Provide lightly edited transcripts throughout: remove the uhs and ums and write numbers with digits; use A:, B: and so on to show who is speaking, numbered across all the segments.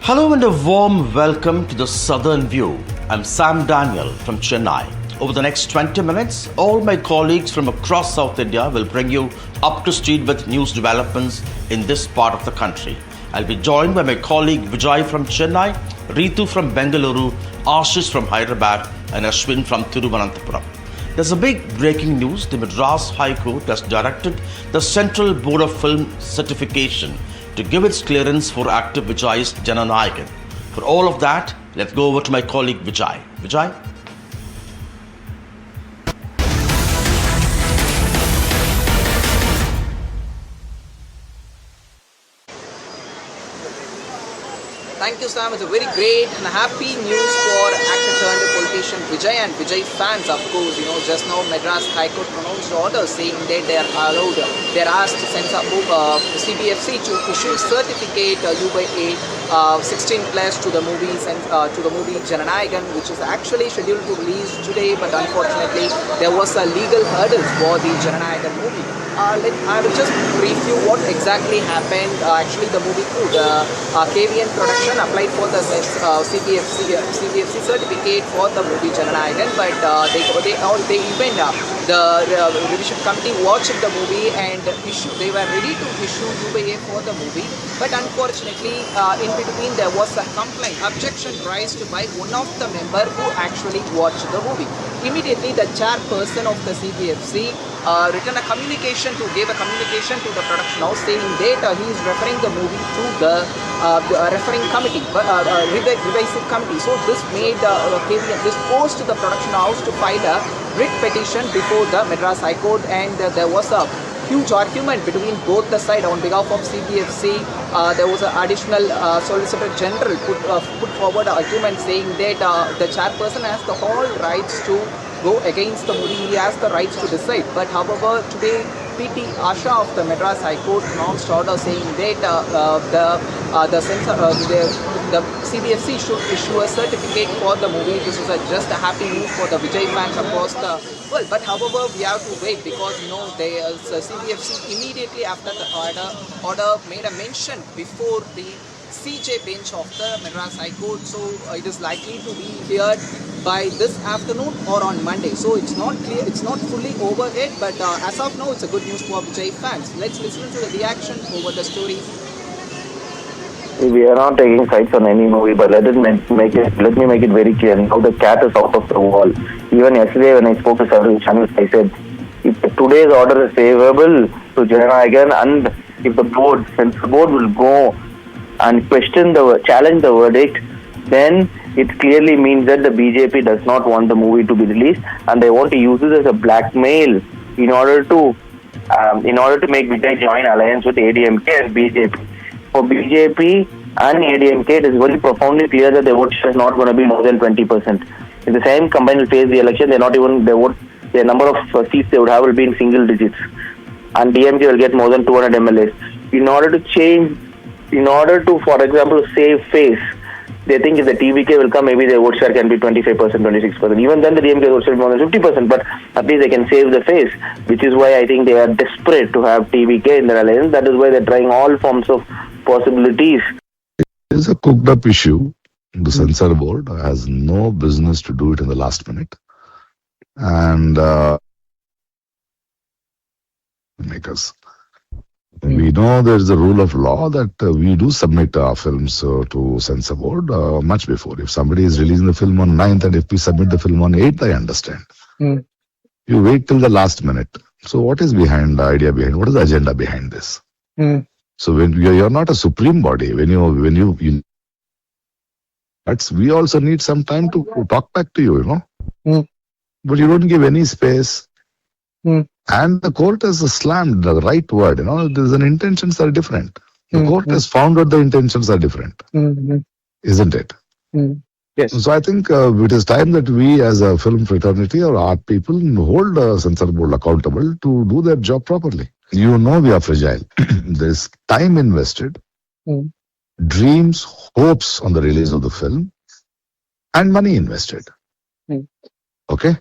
A: Hello and a warm welcome to the Southern View. I'm Sam Daniel from Chennai. Over the next 20 minutes, all my colleagues from across South India will bring you up to speed with news developments in this part of the country. I'll be joined by my colleague Vijay from Chennai, Ritu from Bengaluru, Ashish from Hyderabad, and Ashwin from Thiruvananthapuram. There's a big breaking news. The Madras High Court has directed the Central Board of Film Certification to give its clearance for actor Vijay's Jana Nayagan. For all of that, let's go over to my colleague Vijay. Vijay?
B: Thank you, Sam. It's a very great and happy news for actor turned politician Vijay and Vijay fans, of course. Just now Madras High Court pronounced orders saying that they are allowed, they are asked to censor CBFC to issue certificate U/A 16 plus to the movies and to the movie Jana Nayagan, which is actually scheduled to release today, but unfortunately there was a legal hurdle for the Jana Nayagan movie. I will just brief you what exactly happened. Actually, the movie crew, the KVN production applied for the CBFC certificate for the movie Jana Nayagan, but the revision committee watched the movie and they were ready to issue U/A for the movie, but unfortunately, in between there was a objection raised by one of the member who actually watched the movie. Immediately, the chairperson of the CBFC gave a communication to the production house saying that he is referring the movie to the referring committee, revisive committee. So this made KVN, this forced the production house to file a writ petition before the Madras High Court, and there was a huge argument between both the side. On behalf of CBFC, there was an additional Solicitor General put forward an argument saying that the chairperson has the whole rights to go against the movie, he has the rights to decide. But however, today PT Asha of the Madras High Court pronounced order saying that the CBFC should issue a certificate for the movie. This is just a happy news for the Vijay fans across the world. But however, we have to wait because the CBFC immediately after the order made a mention before the CJ bench of the Madras High Court. So it is likely to be heard by this afternoon or on Monday. So it's not clear, it's not fully over yet, but as of now, it's a good news for Vijay fans. Let's listen to the reaction over the story.
C: We are not taking sides on any movie, but let me make it very clear. Now the cat is out of the wall. Even yesterday when I spoke to several channels, I said, if today's order is favourable to Jana Nayagan, and if the censor board will go and challenge the verdict, then it clearly means that the BJP does not want the movie to be released, and they want to use this as a blackmail in order to make Vijay join alliance with ADMK and BJP. For BJP and ADMK, it is very profoundly clear that their vote share is not going to be more than 20%. If the same combined will face the election, the number of seats they would have will be in single digits, and DMK will get more than 200 MLAs. In order to, for example, save face, they think if the TVK will come, maybe their vote share can be 25%, 26%. Even then, the DMK vote share will be more than 50%, but at least they can save the face, which is why I think they are desperate to have TVK in their alliance. That is why they are trying all forms of possibilities.
D: It is a cooked up issue. The censor board has no business to do it in the last minute. And we know there is a rule of law that we do submit our films to censor board much before. If somebody is releasing the film on 9th and if we submit the film on 8th, I understand. You wait till the last minute. So what is behind the idea behind? What is the agenda behind this? So when you're not a supreme body, when you we also need some time to talk back to you, But you don't give any space. And the court has slammed the right word, the intentions are different. The court has found out the intentions are different. Isn't it?
E: Yes.
D: So I think it is time that we as a film fraternity or art people hold the censor board accountable to do their job properly. We are fragile. There's time invested, dreams, hopes on the release of the film, and money invested. Okay?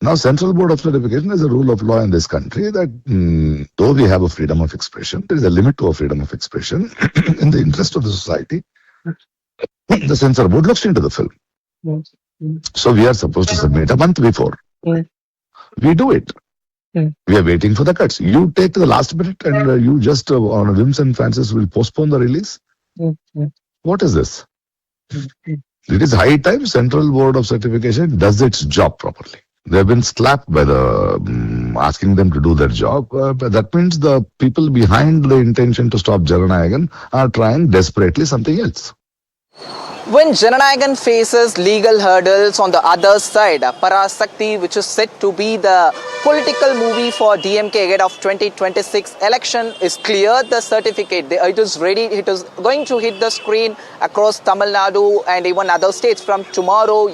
D: Now, Central Board of Certification is a rule of law in this country that though we have a freedom of expression, there is a limit to our freedom of expression in the interest of the society. The censor board looks into the film. So we are supposed to submit a month before. We do it. We are waiting for the cuts. You take to the last minute and you just on whims and fancies will postpone the release. What is this? It is high time Central Board of Certification does its job properly. They have been slapped by the asking them to do their job. But that means the people behind the intention to stop Jana Nayagan are trying desperately something else.
B: When Jana Nayagan faces legal hurdles on the other side, Parasakthi, which is set to be the political movie for DMK ahead of 2026 election, is cleared the certificate. It is ready. It is going to hit the screen across Tamil Nadu and even other states from tomorrow.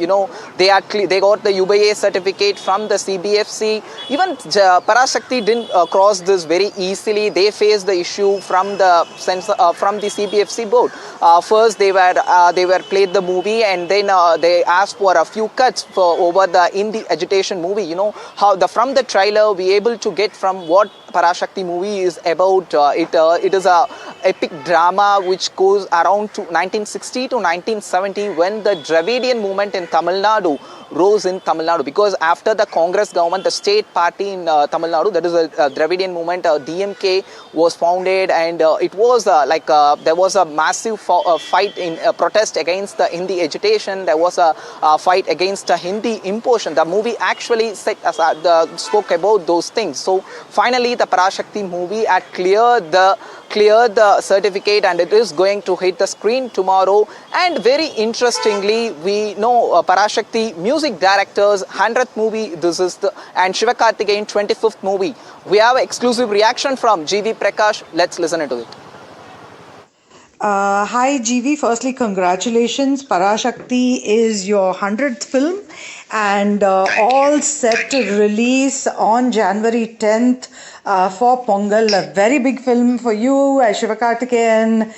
B: They got the UBA certificate from the CBFC. Even Parasakthi didn't cross this very easily. They faced the issue from the CBFC board. First, they were played the movie, and then they asked for a few cuts over the Hindi agitation movie. How from the trailer we able to get from what Parasakthi movie is about. It is a epic drama which goes around to 1960 to 1970 when the Dravidian movement in Tamil Nadu rose in Tamil Nadu, because after the Congress government, the state party in Tamil Nadu, that is a Dravidian movement, DMK, was founded, and it was there was a massive fight in protest against the Hindi agitation. There was a fight against Hindi imposition. The movie actually spoke about those things. So finally, the Parasakthi movie had cleared the certificate, and it is going to hit the screen tomorrow. And very interestingly, we know Parasakthi music director's 100th movie, and Sivakarthikeyan 25th movie. We have an exclusive reaction from GV Prakash. Let's listen to it.
E: Hi GV, firstly congratulations. Parasakthi is your 100th film and all set to release on January 10th for Pongal. A very big film for you as Sivakarthikeyan.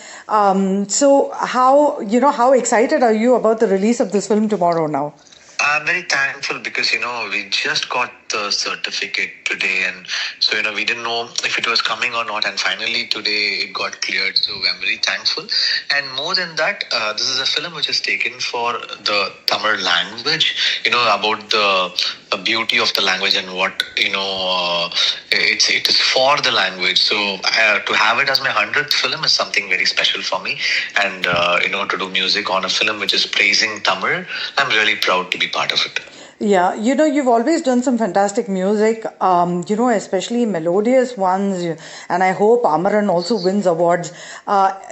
E: So how excited are you about the release of this film tomorrow now?
F: I'm very thankful because, we just got the certificate today, and so, we didn't know if it was coming or not, and finally today it got cleared, so I'm very thankful. And more than that, this is a film which is taken for the Tamil language, about the beauty of the language and what, it is for the language. So to have it as my 100th film is something very special for me, and, to do music on a film which is praising Tamil, I'm really proud to be part of it.
E: Yeah, you've always done some fantastic music, especially melodious ones, and I hope Amaran also wins awards.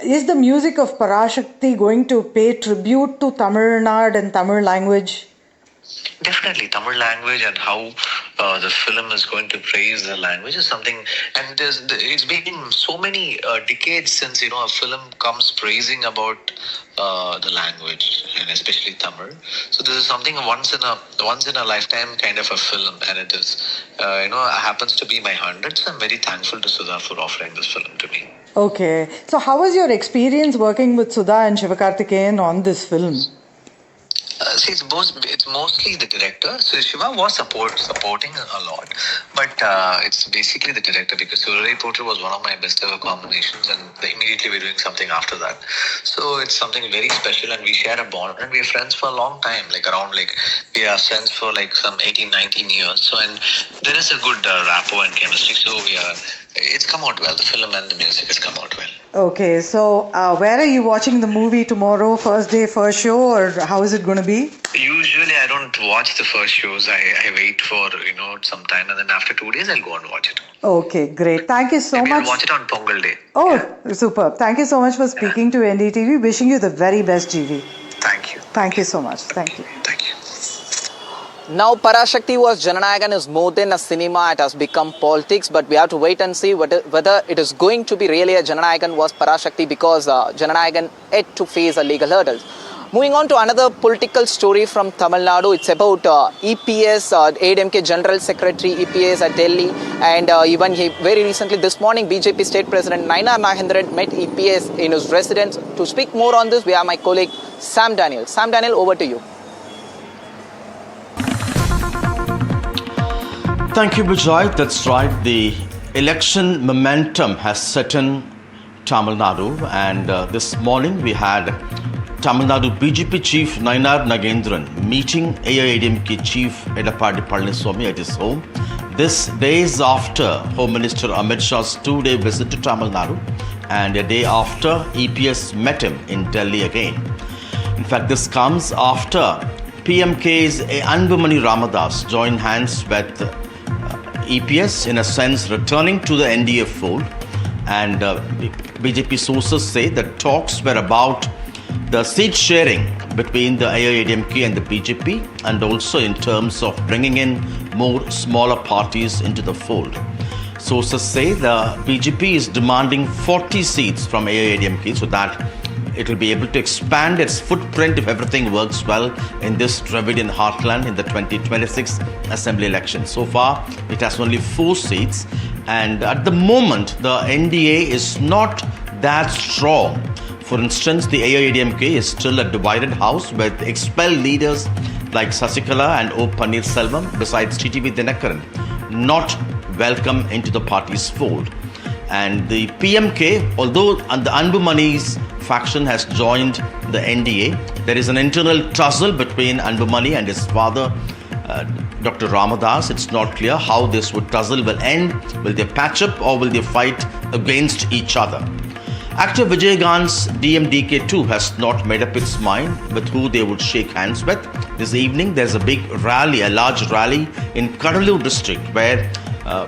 E: Is the music of Parasakthi going to pay tribute to Tamil Nadu and Tamil language?
F: Definitely, Tamil language and how the film is going to praise the language is something, and it's been so many decades since a film comes praising about the language, and especially Tamil. So this is something once in a lifetime kind of a film, and it is happens to be my 100th. So I'm very thankful to Sudha for offering this film to me.
E: Okay, so how was your experience working with Sudha and Sivakarthikeyan on this film?
F: See, it's mostly the director. So Shiva was supporting a lot, but it's basically the director, because Surrey Porter was one of my best ever combinations, and immediately we're doing something after that. So it's something very special, and we share a bond, and we're friends for a long time, we are friends for some 18, 19 years. So, and there is a good rapport and chemistry. So it's come out well. The film and the music has come out well.
E: Okay, so where are you watching the movie tomorrow? First day, first show, or how is it going to be?
F: Usually I don't watch the first shows. I wait for, some time, and then after 2 days I'll go and watch it.
E: Okay, great. Thank you so
F: Maybe
E: much.
F: I'll watch it on Pongal Day.
E: Oh, superb. Thank you so much for speaking to NDTV. Wishing you the very best, GV.
F: Thank you.
E: Thank you so much. Thank you.
F: Thank you.
B: Now, Parasakthi was Jana Nayagan is more than a cinema. It has become politics, but we have to wait and see whether it is going to be really a Jana Nayagan was Parasakthi, because Jana Nayagan had to face a legal hurdles. Moving on to another political story from Tamil Nadu. It's about EPS, AIADMK General Secretary EPS at Delhi, and even very recently this morning BJP State President Nainar Nagendran met EPS in his residence. To speak more on this, we have my colleague Sam Daniel. Sam Daniel, over to you.
A: Thank you, Vijay. That's right. The election momentum has set in Tamil Nadu, and this morning we had Tamil Nadu BJP Chief Nainar Nagendran meeting AIADMK Chief Edappadi Palaniswami at his home. This days after Home Minister Amit Shah's 2-day visit to Tamil Nadu, and a day after EPS met him in Delhi again. In fact, this comes after PMK's Anbumani Ramadas joined hands with EPS, in a sense returning to the NDA fold, and BJP sources say that talks were about the seat sharing between the AIADMK and the BJP, and also in terms of bringing in more smaller parties into the fold. Sources say the BJP is demanding 40 seats from AIADMK so that it will be able to expand its footprint if everything works well in this Dravidian heartland in the 2026 assembly election. So far, it has only 4 seats, and at the moment, the NDA is not that strong. For instance, the AIADMK is still a divided house with expelled leaders like Sasikala and O. Pannirselvam, besides TTV Dinakaran, not welcome into the party's fold. And the PMK, although the Anbumani's faction has joined the NDA, there is an internal tussle between Anbumani and his father, Dr. Ramadas. It's not clear how this tussle will end. Will they patch up or will they fight against each other? Actor Vijay Gant's DMDK too has not made up its mind with who they would shake hands with. This evening there's a big rally, a large rally in Kadalur district where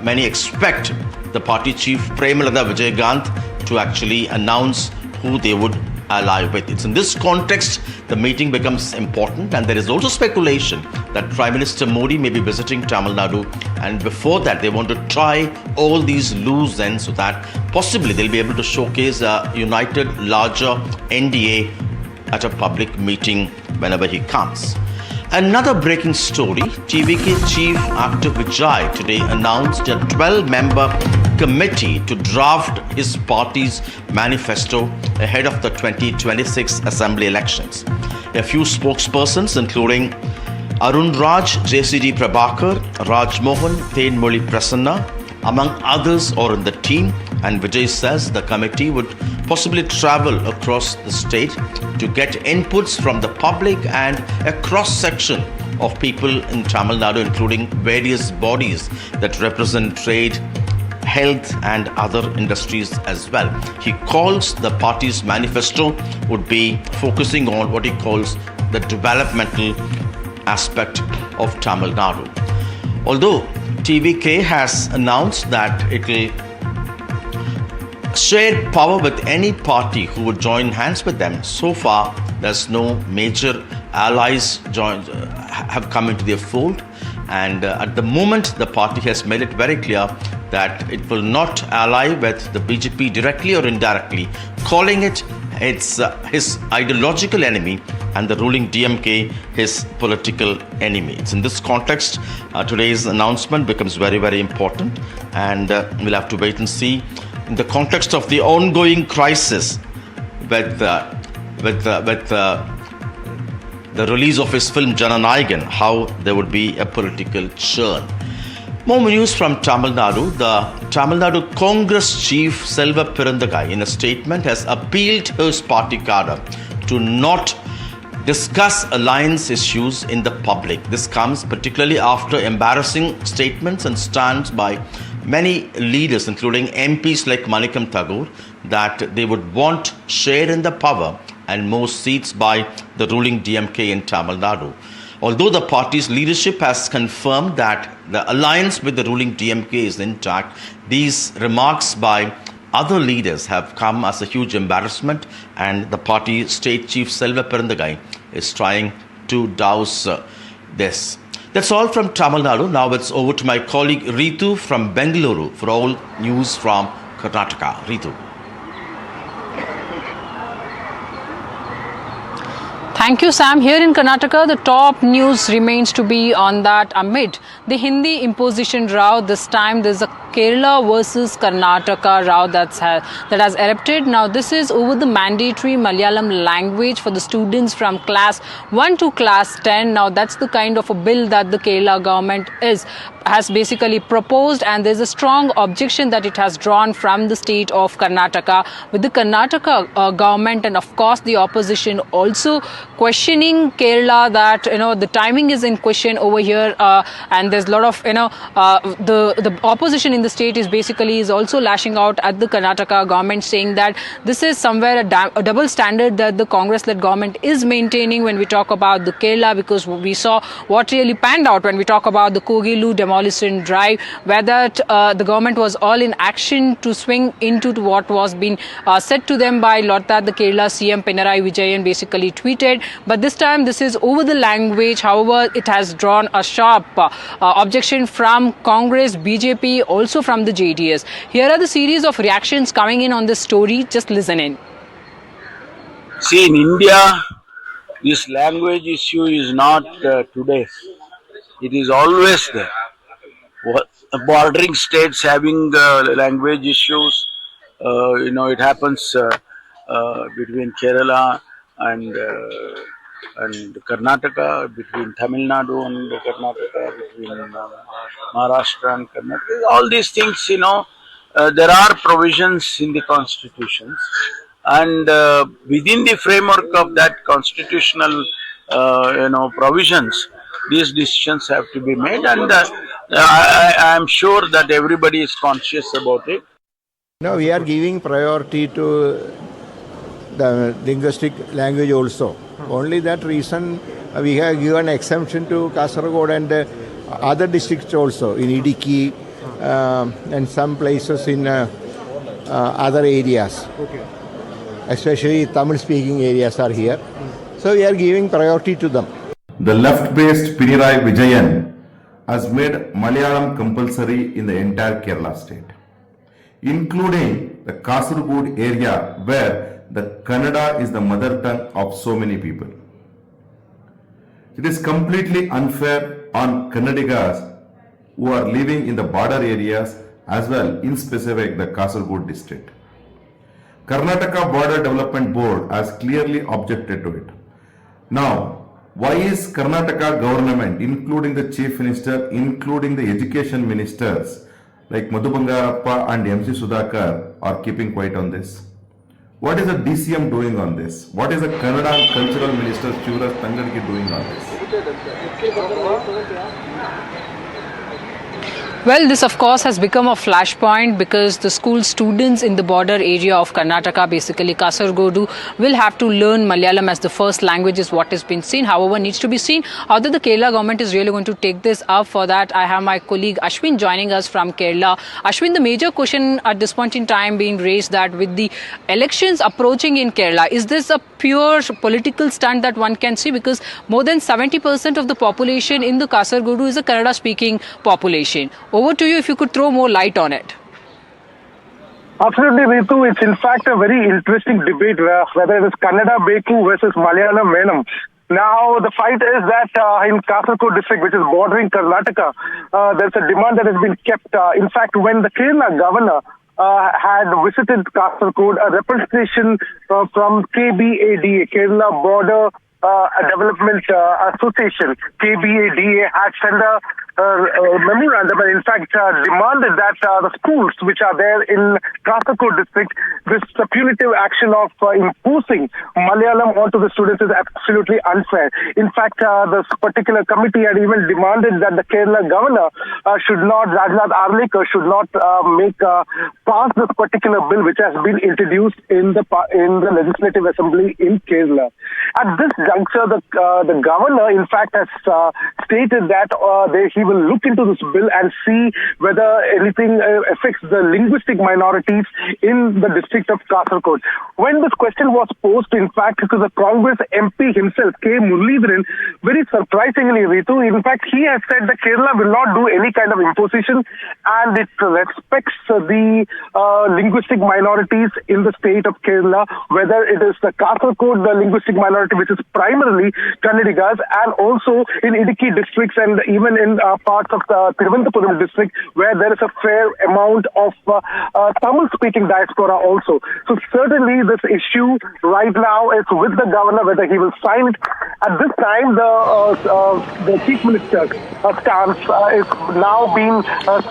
A: many expect the party chief Premalada Vijay Gant to actually announce who they would ally with. It's in this context the meeting becomes important, and there is also speculation that Prime Minister Modi may be visiting Tamil Nadu, and before that they want to try all these loose ends so that possibly they'll be able to showcase a united, larger NDA at a public meeting whenever he comes. Another breaking story, TVK Chief Actor Vijay today announced a 12-member committee to draft his party's manifesto ahead of the 2026 assembly elections. A few spokespersons, including Arun Raj, JCD Prabhakar, Raj Mohan, Thenmoli Prasanna, among others, are in the team, and Vijay says the committee would possibly travel across the state to get inputs from the public and a cross-section of people in Tamil Nadu, including various bodies that represent trade, health and other industries as well. He calls the party's manifesto would be focusing on what he calls the developmental aspect of Tamil Nadu. Although TVK has announced that it will share power with any party who would join hands with them, so far there's no major allies have come into their fold, and at the moment the party has made it very clear that it will not ally with the BJP directly or indirectly, calling it his ideological enemy and the ruling DMK his political enemy. It's in this context today's announcement becomes very, very important, and we'll have to wait and see in the context of the ongoing crisis with the release of his film Jana Nayagan, how there would be a political churn. More news from Tamil Nadu. The Tamil Nadu Congress chief Selva Pirandagai in a statement has appealed to his party cadre to not discuss alliance issues in the public. This comes particularly after embarrassing statements and stands by many leaders, including MPs like Manikam Tagore, that they would want share in the power and more seats by the ruling DMK in Tamil Nadu. Although the party's leadership has confirmed that the alliance with the ruling DMK is intact, these remarks by other leaders have come as a huge embarrassment, and the party state chief Selva Pirandagai is trying to douse this. That's all from Tamil Nadu. Now it's over to my colleague Ritu from Bengaluru for all news from Karnataka. Ritu.
G: Thank you, Sam. Here in Karnataka, the top news remains to be on that amid the Hindi imposition row. This time there's a Kerala versus Karnataka row that has erupted. Now, this is over the mandatory Malayalam language for the students from class 1 to class 10. Now, that's the kind of a bill that the Kerala government has basically proposed, and there's a strong objection that it has drawn from the state of Karnataka, with the Karnataka government and of course the opposition also questioning Kerala that the timing is in question over here, and there's a lot of the opposition in the state is also lashing out at the Karnataka government, saying that this is somewhere a double standard that the Congress-led government is maintaining when we talk about the Kerala, because we saw what really panned out when we talk about the Kogilu demolition drive, where that the government was all in action to swing into what was being said to them by Lotta, the Kerala CM Pinarayi Vijayan basically tweeted. But this time this is over the language. However, it has drawn a sharp objection from Congress, BJP, also from the JDS. Here are the series of reactions coming in on this story. Just listen in.
H: See, in India, this language issue is not today. It is always there. Bordering states having language issues, it happens between Kerala and Karnataka, between Tamil Nadu and Karnataka, between Maharashtra and Karnataka. All these things, there are provisions in the constitutions, and within the framework of that constitutional, provisions, these decisions have to be made, and I am sure that everybody is conscious about it.
I: Now we are giving priority to the linguistic language also. Only that reason we have given exemption to Kasaragod and other districts also, in Idiki and some places in other areas. Okay. Especially Tamil speaking areas are here. So we are giving priority to them.
J: The left-based Pinarayi Vijayan has made Malayalam compulsory in the entire Kerala state, including the Kasaragod area where the Kannada is the mother tongue of so many people. It is completely unfair on Kannadigas who are living in the border areas as well, in specific the Kasaragod district. Karnataka Border Development Board has clearly objected to it. Now, why is Karnataka government, including the Chief Minister, including the Education Ministers like Madhu Bangarappa and MC Sudhakar are keeping quiet on this? What is the DCM doing on this? What is the Kannada and Cultural Minister Shivraj Tangadgi doing on this?
G: Well, this of course has become a flashpoint because the school students in the border area of Karnataka, basically Kasargodu, will have to learn Malayalam as the first language is what has been seen. However, needs to be seen how the Kerala government is really going to take this up. For that, I have my colleague Ashwin joining us from Kerala. Ashwin, the major question at this point in time being raised that with the elections approaching in Kerala, is this a pure political stunt that one can see, because more than 70% of the population in the Kasargodu is a Kannada speaking population. Over to you if you could throw more light on it.
K: Absolutely, Ritu. It's in fact a very interesting debate whether it is Kannada Beku versus Malayalam Venam. Now, the fight is that in Kasaragod district, which is bordering Karnataka, there's a demand that has been kept. In fact, when the Kerala governor had visited Kasaragod, a representation from KBADA, Kerala Border Development Association, KBADA, had sent a memorandum and in fact demanded that the schools which are there in Kasaragod district, this punitive action of imposing Malayalam onto the students is absolutely unfair. In fact, this particular committee had even demanded that the Kerala governor should not, Rajnath Arlekar should not pass this particular bill which has been introduced in the Legislative Assembly in Kerala. At this juncture, the governor in fact has stated that he will look into this bill and see whether anything affects the linguistic minorities in the district of Kasaragod. When this question was posed, in fact, to the Congress MP himself, K. Muralidharan, very surprisingly, Ritu, in fact, he has said that Kerala will not do any kind of imposition and it respects the linguistic minorities in the state of Kerala, whether it is the Kasaragod linguistic minority majority, which is primarily Kannadigas, and also in Idukki districts and even in parts of the Thiruvananthapuram district, where there is a fair amount of Tamil-speaking diaspora also. So certainly this issue right now is with the governor, whether he will sign it. At this time, the Chief Minister's stance is now being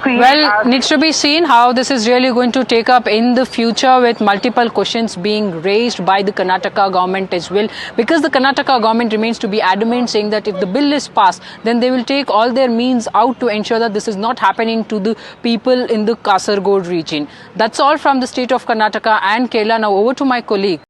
K: seen
G: Well, needs to be seen how this is really going to take up in the future, with multiple questions being raised by the Karnataka government as well, because the Karnataka government remains to be adamant, saying that if the bill is passed, then they will take all their means out to ensure that this is not happening to the people in the Kasaragod region. That's all from the state of Karnataka and Kerala. Now over to my colleague.